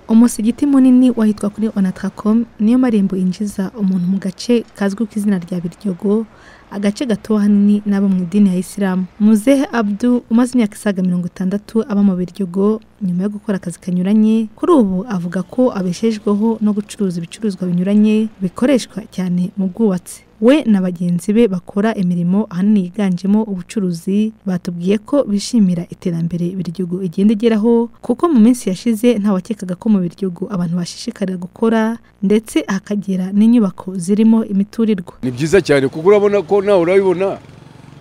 Umusigiti munini wahitwa kuri Onatracom niyo marembo injiza umuntu mu gace kazwi ku izina rya Biryogo, agace gato hanini n'abo mu idini ya Islam. Muzehe Abdu umaze imyaka isaga 60 aba mu Biryogo nyuma yo gukora akazi kanyuranye, kuri ubu avuga ko abeshejweho no gucuruza ibicuruzwa binyuranye bikoreshwa cyane mu bwubatsi. We na bagenzi be bakora imirimo ahanini yiganjemo ubucuruzi, batubwiye ko bishimira iterambere Biryogo igenda igeraho, kuko mu minsi yashize nta wakekaga ko mu Biryogo abantu bashishikarira gukora ndetse hakagera n'inyubako zirimo imiturirwa. Ni byiza cyane kuko urabona ko nawe urabibona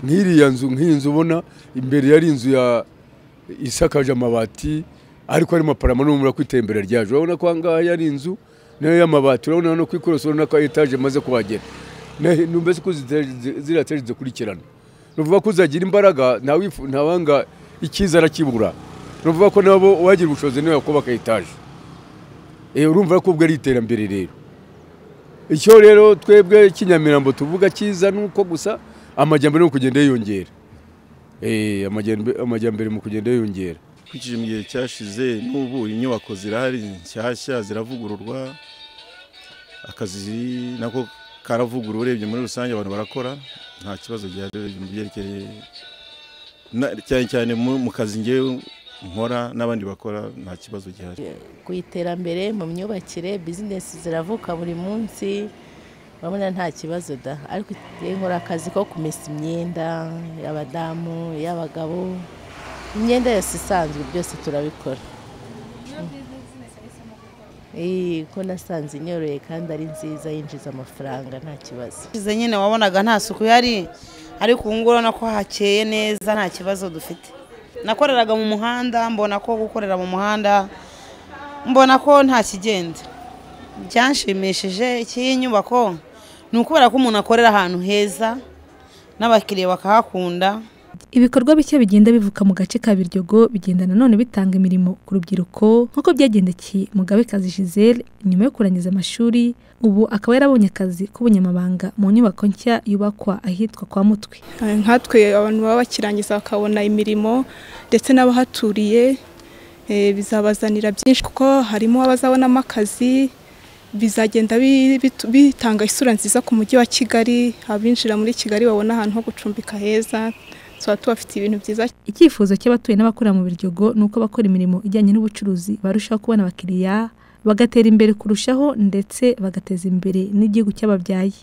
nk'iriya nzu nk'inzu ubona imbere yari inzu ya isakaje amabati ariko ari maparama n'umura kwitembera ryaje. Urabona ko angaha yari inzu nayo y'amabati, urabona no kwikorosora na ka etage maze kubagera. Numbese ko zirateje kurikirana. Nuvuga ko uzagira imbaraga ntawanga ikizara kibura. Nuvuga ko nabo wagira ubushobozi nawe kubaka etage. Urumva ko ubwo ari iterambere rero. Icyo rero twebwe Kinyamirambo tuvuga kiza nuko gusa amajyambere no kugenda yiyongera. Amajyambere mu kugenda yiyongera. Kwikije mu gihe cyashize n'ubu inyubako zirahari nshyashya ziravugururwa, akazi nako karavugurura. Urebye muri rusange abantu barakora, nta kibazo gihari mu byerekeye cyane mu kazi ngewe nkora n'abandi bakora, nta kibazo gihari. Ku iterambere mu myubakire business ziravuka buri munsi, babona nta kibazo da. Ariko nkora akazi ko kumesa imyenda y'abadamu y'abagabo, imyenda yose isanzwe byose turabikora. Ko nasanze inyoroye kandi ari nziza yinjiza amafaranga nta kibazo. Ize nyine wabonaga nta suku yari, ariko nguro nako hakeye neza nta kibazo dufite. Nakoreraga mu muhanda, mbona ko gukorera mu muhanda mbona ko nta kigenda. Byanshimishije iki nyubako nukubera ko umuntu akorera ahantu heza n'abakiriye bakahakunda. Ibikorwa bike bigenda bivuka mu gace ka Biryogo bigenda nanone bitanga imirimo ku rubyiruko, nkuko byagendekeye Mugabekazi Giselle nyuma yo kurangiza amashuri, ubu akaba yarabonye akazi k'ubunyamabanga mu nyubako nshya yubakwa ahitwa kwa Mutwe. Nkatwe abantu baba bakirangiza bakabona imirimo ndetse n'abahaturiye bizabazanira byinshi, kuko harimo abazabonamo akazi, bizagenda bitanga isura nziza ku mujyi wa Kigali. Abinjira muri Kigali babona ahantu ho gucumbika heza, tubafite ibintu byiza. Icyifuzo cy'abatuye n'abakora mu Biryogo nuko bakora imirimo ijyanye n'ubucuruzi barushaho kubona abakiriya, bagatera imbere kurushaho ndetse bagateza imbere n'igihugu cy'ababyaye.